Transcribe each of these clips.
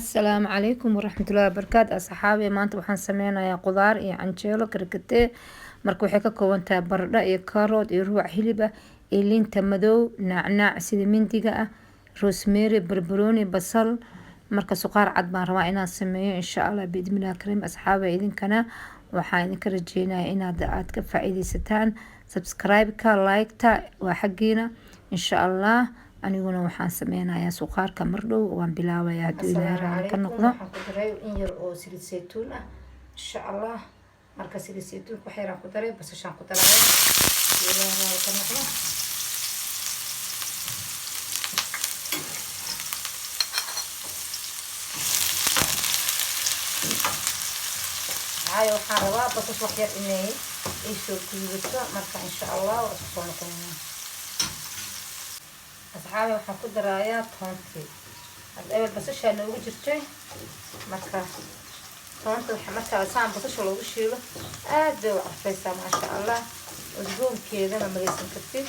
السلام عليكم ورحمة الله وبركاته أصحابي maanta waxaan sameynayaa qudaar iyo canjeelo karkatee marka waxay ka kooban tahay baradho iyo karoot iyo ruuc hilib ah iyo liinta madow nacnaac sida mindiga ah rosemary barbarooni basal marka suqaar cad baan rabaa inaan sameeyo insha Allah biidmillaah kareem asxaabi idinkana waxaan idinka rajeynayaa inaad ka faa'iideysataan subscribe ka like ta waa xaqiina insha Allah aniguna waxaan sameynayaa suqaarka mardhow waan bilaabayaa haduu ilaahay raali ka noqdo waxaan ku daray in yar oo saliid saytuun ah insha Allah marka saliid saytuun ku xiraan ku daray basashaan ku daray ilaahay raali ka noqdo waxaan rabaa basas wax yar inay soo guubato marka insha Allah waa isku soo noqonayaa asxaabi waxaan ku darayaa toontii hadda eber basasha noogu jirtay marka toonta marka saan basasha loogu shiilo aad bay u carfaysaa maasha Allah udgoonkeedana malaysan kartid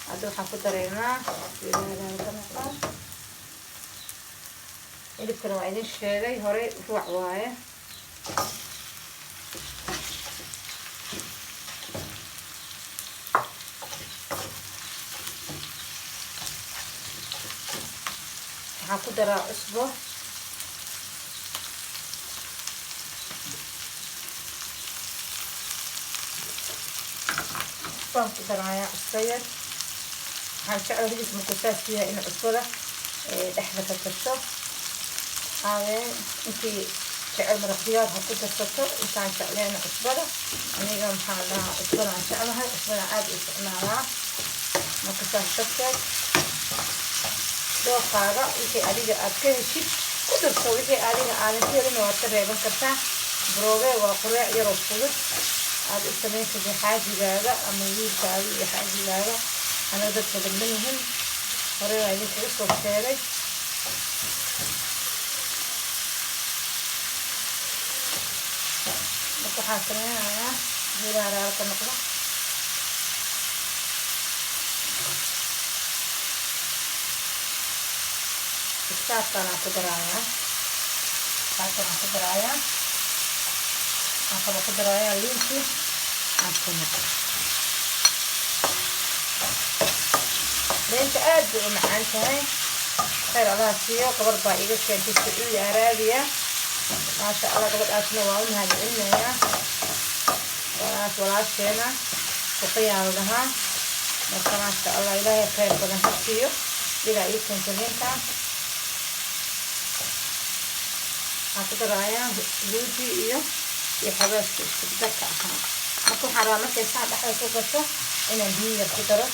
hadda waxaan ku dareynaa hilibkana waa idin sheegay horey ruuc waaye waxaan ku daraa cusbo waan ku darayaa cusbo yar waxaan jecel hilibka markuu saas yahay in cusbada dhexda ka gasho intii jecel maraq diyaar ha ku darsato intaan jecleen cusbada aniga maxaa dhahaa cusbada aan jeclahay cusbada aad u isticmaalaa marka saas darteed dooqaaga wixii adiga aad ka heshid ku darso wixii adiga aadan ka helin waad ka reeban kartaa broobe waa qureec yaroo fudud aad u samayn kartid xaajigaaga ama wiilkaaga iyo xaajigaaga anaga dad badan ma yihin hore waa idinkaga soo sheegay marka waxaan sameynayaa geedaha raala ka noqdo saasaan ku darayaa waxaan kaloo ku darayaa liintii liinta aad bay u macaan tahay khayr allaha siiyo gabar baa iga keentay Sacuudi Araabiya maasha Allah gabadhaasna waa u mahadcelinayaa walaasheena suqayaan lahaa marka maasha Allah ilaahay khayr badan ha siiyo ilaa ii keentay liintaan waxaan ku darayaa ruuji iyo xabaashka isku darka ahaa marka waxaan rabaa markay saa dhexda ku gasho inaan biyo yar ku daro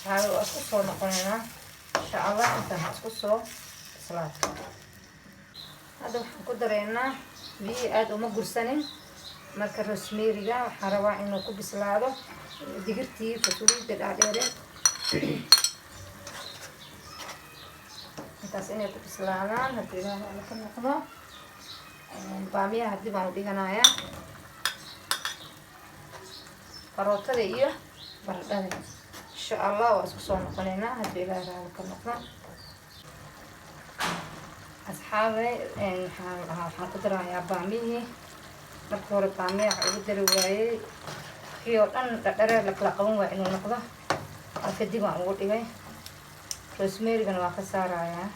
waa isku soo noqonaynaa insha Allah intaan isku soo islaato hadda waxaan ku dareynaa biyo aad uma gursanin marka rosemary-ga waxaan rabaa inuu ku bislaado digirtii fasuulida dhaadheere intaas inay ku bislaadaan haddii ilaahay ka noqdo baamiyaha dib aan u dhiganayaa karootada iyo baradhada insha Allah waa isku soo noqonaynaa haddii ilaahay raali ka noqdo asxaabi waxaan ku darayaa baamiyihii marka hore baamiya waxa ugu dari waayey kii oo dhan dhadhareer la kala qaban waaya inuu noqdo marka dib aan ugu dhigay rosemary-gana waa ka saarayaa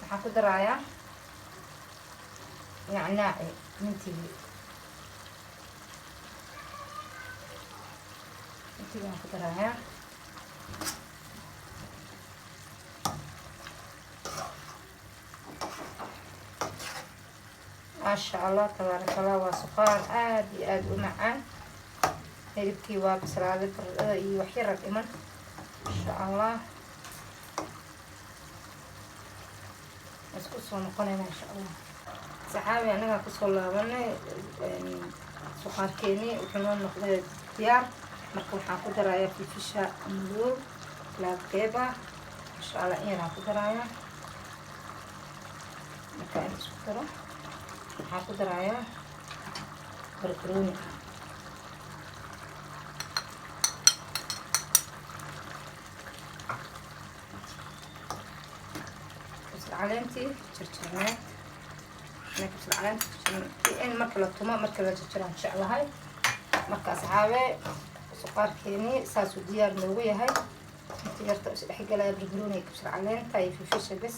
waxaan ku darayaa nacnaaci mintiga aan ku darayaa maasha Allah tabaaraka Allah waa suqaar aad iyo aad u macaan hilibkii waa bislaaday baradhada iyo wax yar dhiman insha Allah isku soo noqonayna insha allah. Saxaabi anaga kusoo laabanay suqaarkeeni wuxuu noo noqday diyaar. marka waxaan ku darayaa filfisha madow laba qeyb ah insha allah inaan ku darayaa. marka aan isku daro waxaan ku darayaa barbarooni caleentii jarjarneed in marka la tumo marka la jarjaraan jeclahay. marka asxaabe suqaarkeeni saasuu diyaar noogu yahay. inta yarta is dhexgalaya barbarooni kabsar caleenta iyo filfisha bes.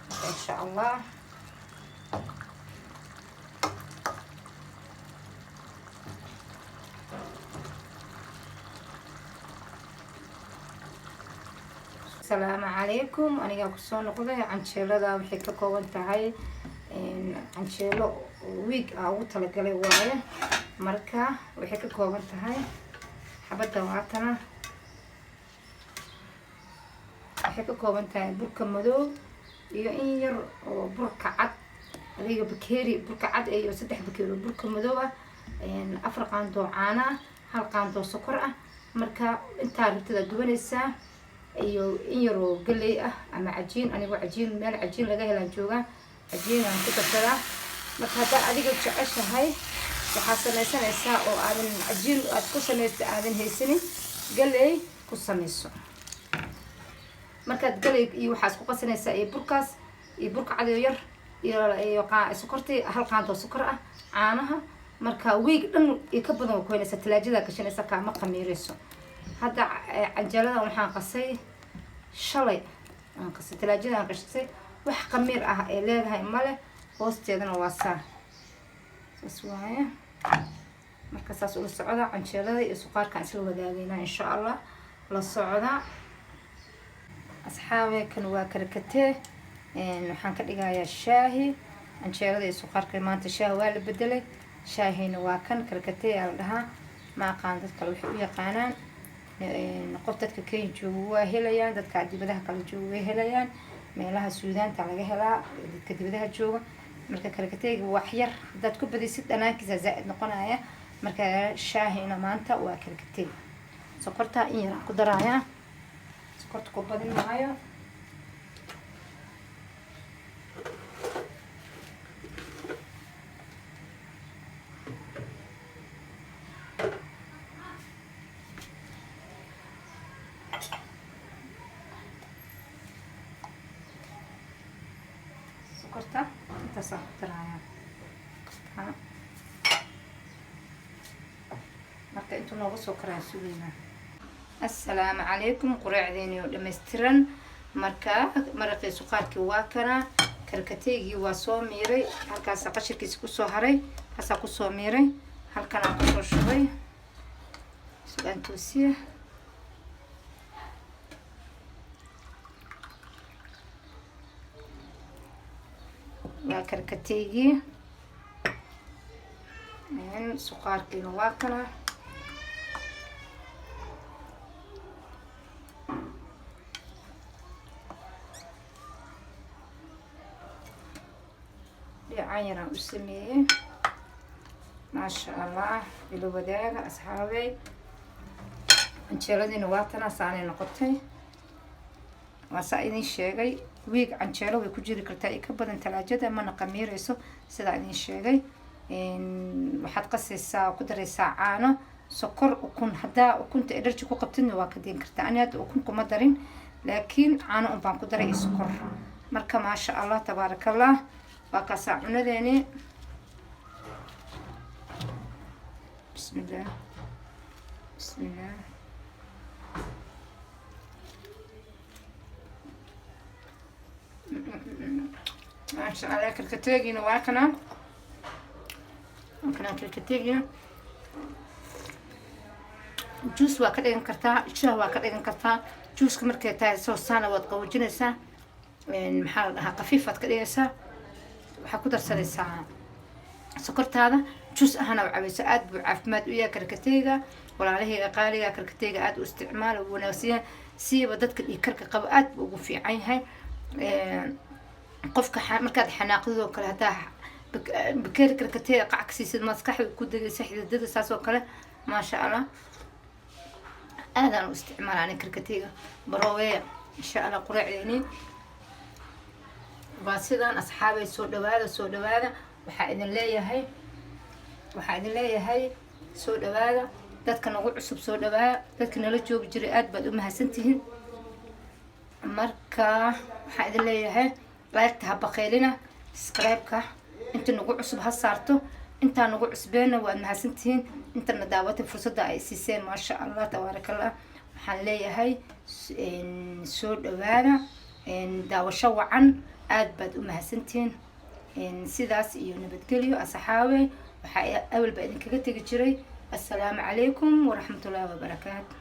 marka insha allah asalaamu calaykum. anigaa kusoo noqday. canjeelada waxay ka kooban tahay canjeelo wiig ah ugu talagalay waaye. marka waxay ka kooban tahay xabadda waatana waxay ka kooban tahay burka madow iyo in yar oo burka cad adiga bakeeri burka cad iyo 3 bakeeri oo burka madow ah 4 qaando caano ah 1 qaando sokor ah. marka intaa rabtada dubanaysaa iyo in yar oo galey ah ama cajiin. anigu cajiin meel cajiin laga helaan jooga cajiin aan ku darsadaa. marka hadda adiga jeceshahay waxaa samaysanaysaa oo aadan cajiin aad ku samaysto aadan haysanin galey ku samayso. markaad galey iyo waxaad ku qasanaysaa iyo burkaas iyo burka cad yar iyo sokortii 1 qaando sokor ah caanaha. marka wiig dhan iyo ka badan ku helaysaa talaajada gashanaysa kaama qamiirayso. hadda canjeelada waxaan qasay shalay aan qasay talaajada aan qashay wax qamiir ah ee leedahay male hoosteedana waa saas waaye. marka saas ula socda canjeelada iyo suqaarka isla wadaagayna insha allah la socda. asxaabe kan waa karkatee waxaan ka dhigayaa shaahi. canjeelada iyo suqaarka maanta shaahi waa la bedelay. shaahina waa kan karkatee aa la dhahaa. ma aqaan dadka waxay u yaqaanaan. qof dadka Kenya jooga waa helayaan, dadka dibadaha kala jooga way helayaan. meelaha Suudaanta laga helaa dadka dibadaha jooga. marka karkateega wax yar dad ku badisid dhanaankiisa zaid noqonaya. marka shaahina maanta waa karkateeg. sokorta in yar ku darayaa. sokorta ku badin maayo. sokorta intaas aan ku darayaa. marka intuu nooga soo karaan sugaynaa. assalaamu calaykum. quraacdeeni oo dhammaystiran. marka maraqii suqaarkii waa kana karkateegii waa soo miiray. halkaasa qashirkiisa kusoo haray haasaa kusoo miiray. halkanaan kusoo shubay sugaan toosiya. waa karkateegii suqaarkiina waa kana. dhinacan yaraan u sameeyey. maasha allah ilo wadaaga asxaabey. canjeeladiina waa tana saanay noqotay. waa saa idin sheegay wiig canjeelo way ku jiri kartaa iyo ka badan talaajada mana qamiirayso sidaa idin sheegay. waxaad qasaysaa ku daraysaa caano sokor ukun. haddaa ukunta energy ku qabtidna waa ka diin kartaa. ani hadda ukun kuma darin laakiin caano un baan ku daray iyo sokor. marka maasha allah tabaarakallah waa kaasaa cunadeeni. bismillah bismillah. maasha allah karkateegiina waa kana. kana karkateegiina juice waa ka dhigan kartaa. shaah waa ka dhigan kartaa. juiceka markay tahay soo saana waad qaboojinaysaa. maxaa la dhahaa qafiifaad ka dhigaysaa. waxaa ku darsanaysaa sokortaada. juice ahana u cabayso aad buu caafimaad u yahay karkateega. walaalahayga qaaliga karkateega aad u isticmaal u wanaagsan siiba dadka dhiig karka qabo aad buu ugu fiican yahay. qofka markaad xanaaqdidoo kale hadaa bakeeri karkatee qac ka siisid maskaxda ku degaysa xididada saas oo kale maasha allah aadaan u isticmaala ani karkateega barooweya insha allah quraacdeeni waa sidaan asxaabay soo dhawaada waxaa idin leeyahay soo dhawaada dadka nagu cusub soo dhawaada dadka nala joogi jiray aad baad u mahadsantihiin marka waxaa idin leeyahay like-ta ha baqeelina subscribe-ka inta nagu cusub ha saarto intaa nagu cusbeena waad mahadsantihiin intana daawatay fursadda ay siiseen maasha allah tabaarakallah waxaan leeyahay soo dhawaada daawasho wacan aad baad u mahadsantihiin sidaas iyo nabadgelyo asxaabe waxaa awalba idinkaga tegi jiray assalaamu calaykum waraxmatullaahi wabarakaatu